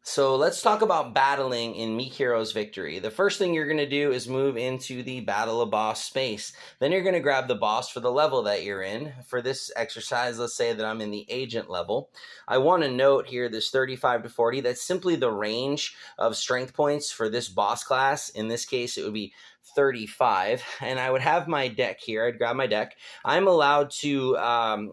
So let's talk about battling in Meek Heroes Victory. The first thing you're going to do is move into the Battle a Boss space. Then you're going to grab the boss for the level that you're in. For this exercise, let's say that I'm in the agent level. I want to note here this 35 to 40. That's simply the range of strength points for this boss class. In this case, it would be 35. And I would have my deck here. I'd grab my deck. I'm allowed to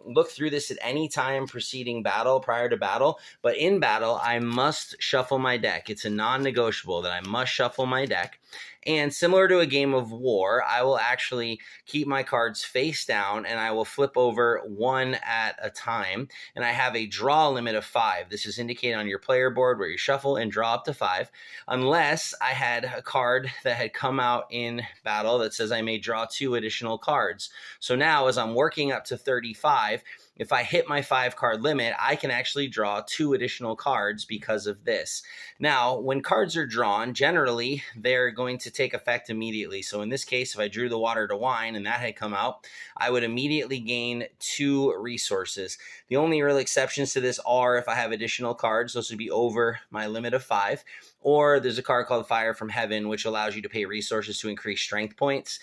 look through this at any time preceding battle, prior to battle. But in battle, I must shuffle my deck. It's a non-negotiable that I must shuffle my deck. And similar to a game of war, I will actually keep my cards face down and I will flip over one at a time. And I have a draw limit of 5. This is indicated on your player board where you shuffle and draw up to 5. Unless I had a card that had come out in battle that says I may draw 2 additional cards. So now as I'm working up to 35, if I hit my 5-card limit, I can actually draw 2 additional cards because of this. Now, when cards are drawn, generally, they're going to take effect immediately. So in this case, if I drew the water to wine and that had come out, I would immediately gain 2 resources. The only real exceptions to this are if I have additional cards. Those would be over my limit of 5. Or there's a card called Fire from Heaven, which allows you to pay resources to increase strength points.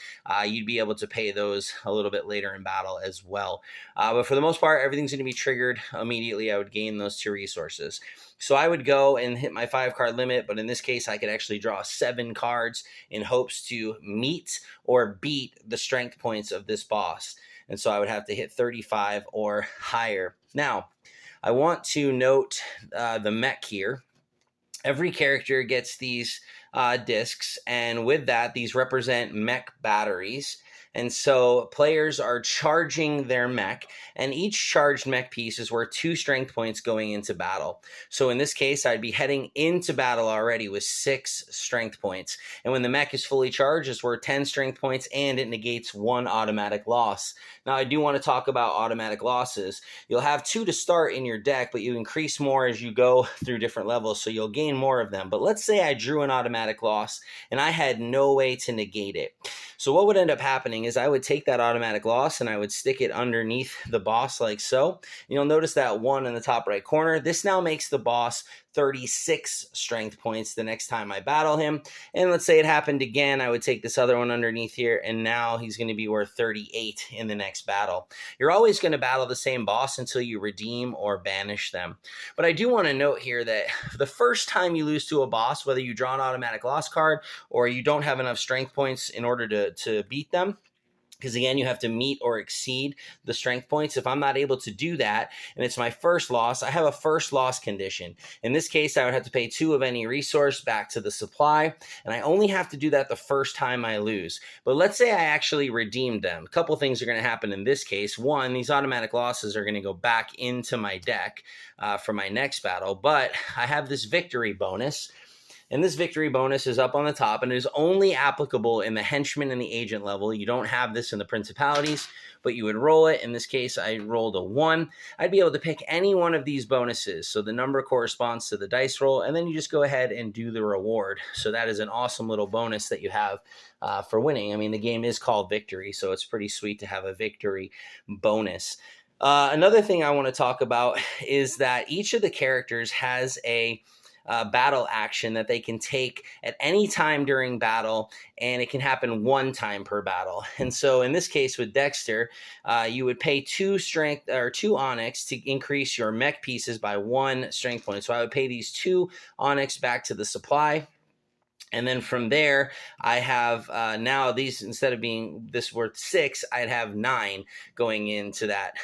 You'd be able to pay those a little bit later in battle as well. But for the most part, everything's going to be triggered immediately. I would gain those 2 resources. So I would go and hit my 5-card limit, but in this case, I could actually draw 7 cards in hopes to meet or beat the strength points of this boss. And so I would have to hit 35 or higher. Now, I want to note the mech here. Every character gets these discs, and with that, these represent mech batteries. And so players are charging their mech, and each charged mech piece is worth 2 strength points going into battle. So in this case, I'd be heading into battle already with 6 strength points. And when the mech is fully charged, it's worth 10 strength points, and it negates 1 automatic loss. Now, I do want to talk about automatic losses. You'll have 2 to start in your deck, but you increase more as you go through different levels, so you'll gain more of them. But let's say I drew an automatic loss, and I had no way to negate it. So what would end up happening is I would take that automatic loss and I would stick it underneath the boss like so. You'll notice that 1 in the top right corner. This now makes the boss 36 strength points the next time I battle him. And let's say it happened again. I would take this other one underneath here, and now he's going to be worth 38 in the next battle. You're always going to battle the same boss until you redeem or banish them. But I do want to note here that the first time you lose to a boss, whether you draw an automatic loss card or you don't have enough strength points in order to beat them, because again, you have to meet or exceed the strength points. If I'm not able to do that, and it's my first loss, I have a first loss condition. In this case, I would have to pay 2 of any resource back to the supply, and I only have to do that the first time I lose. But let's say I actually redeemed them. A couple things are going to happen in this case. One, these automatic losses are going to go back into my deck for my next battle, but I have this victory bonus. And this victory bonus is up on the top, and it is only applicable in the henchman and the agent level. You don't have this in the principalities, but you would roll it. In this case, I rolled a 1. I'd be able to pick any one of these bonuses. So the number corresponds to the dice roll, and then you just go ahead and do the reward. So that is an awesome little bonus that you have for winning. I mean, the game is called Victory, so it's pretty sweet to have a victory bonus. Another thing I want to talk about is that each of the characters has a battle action that they can take at any time during battle, and it can happen 1 time per battle. And so in this case with Dexter, you would pay 2 strength or 2 onyx to increase your mech pieces by 1 strength point. So I would pay these 2 onyx back to the supply. And then from there, I have now these, instead of being this worth 6, I'd have 9 going into that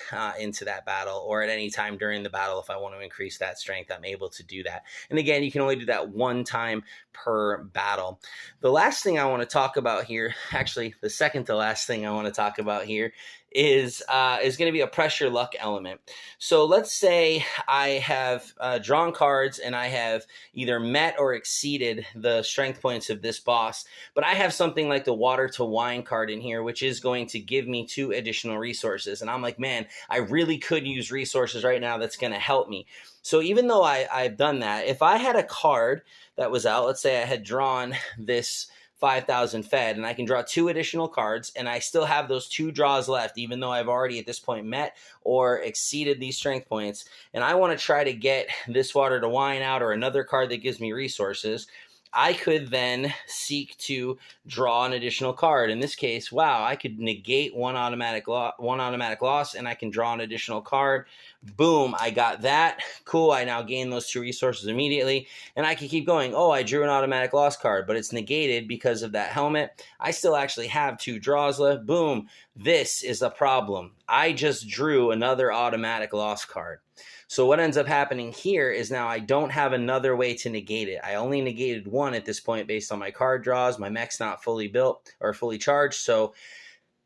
battle, or at any time during the battle. If I want to increase that strength, I'm able to do that. And again, you can only do that 1 time per battle. The last thing I want to talk about here, actually the second to last thing I want to talk about here, is going to be a pressure luck element. So let's say I have drawn cards and I have either met or exceeded the strength points of this boss, but I have something like the water to wine card in here, which is going to give me 2 additional resources. And I'm like, man, I really could use resources right now that's going to help me. So even though I've done that, if I had a card that was out, let's say I had drawn this 5,000 fed, and I can draw 2 additional cards, and I still have those 2 draws left, even though I've already at this point met or exceeded these strength points, and I want to try to get this water to wine out or another card that gives me resources. I could then seek to draw an additional card. In this case, wow, I could negate one automatic loss, and I can draw an additional card. Boom, I got that. Cool, I now gain those 2 resources immediately, and I can keep going. Oh, I drew an automatic loss card, but it's negated because of that helmet. I still actually have 2 draws left. Boom, this is a problem. I just drew another automatic loss card. So what ends up happening here is now I don't have another way to negate it. I only negated 1 at this point based on my card draws. My mech's not fully built or fully charged, so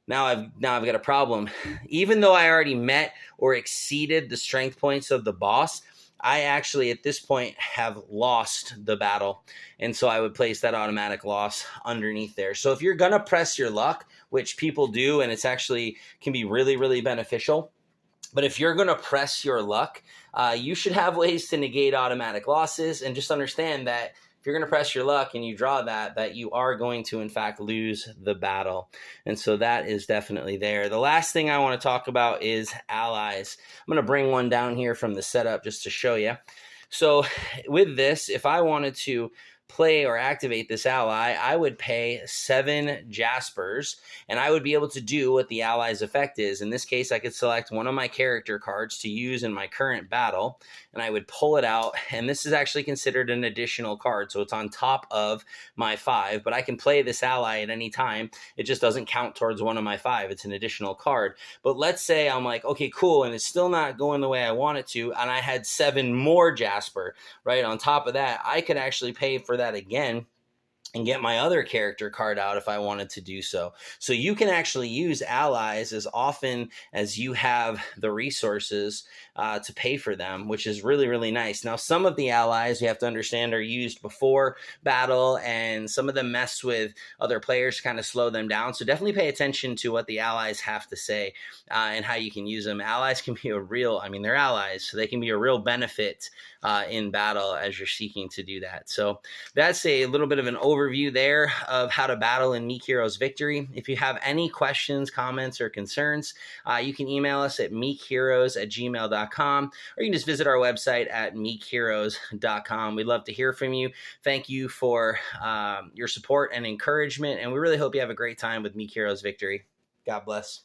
now I've got a problem. Even though I already met or exceeded the strength points of the boss, I actually at this point have lost the battle, and so I would place that automatic loss underneath there. So if you're gonna press your luck, which people do, and it's actually can be really, really beneficial. But if you're going to press your luck, you should have ways to negate automatic losses, and just understand that if you're going to press your luck and you draw that you are going to, in fact, lose the battle. And so that is definitely there. The last thing I want to talk about is allies. I'm going to bring one down here from the setup just to show you. So with this, if I wanted to play or activate this ally, I would pay 7 Jaspers, and I would be able to do what the ally's effect is. In this case, I could select one of my character cards to use in my current battle, and I would pull it out, and this is actually considered an additional card, so it's on top of my 5, but I can play this ally at any time. It just doesn't count towards one of my 5. It's an additional card. But let's say I'm like, okay, cool, and it's still not going the way I want it to, and I had 7 more Jasper, right? On top of that, I could actually pay for that again and get my other character card out if I wanted to do so. So you can actually use allies as often as you have the resources to pay for them, which is really, really nice. Now, some of the allies, you have to understand, are used before battle, and some of them mess with other players to kind of slow them down. So definitely pay attention to what the allies have to say and how you can use them. Allies can be they're allies, so they can be a real benefit in battle as you're seeking to do that. So that's a little bit of an overview there of how to battle in Meek Heroes Victory. If you have any questions, comments, or concerns, you can email us at meekheroes@gmail.com, or you can just visit our website at meekheroes.com. We'd love to hear from you. Thank you for your support and encouragement, and we really hope you have a great time with Meek Heroes Victory. God bless.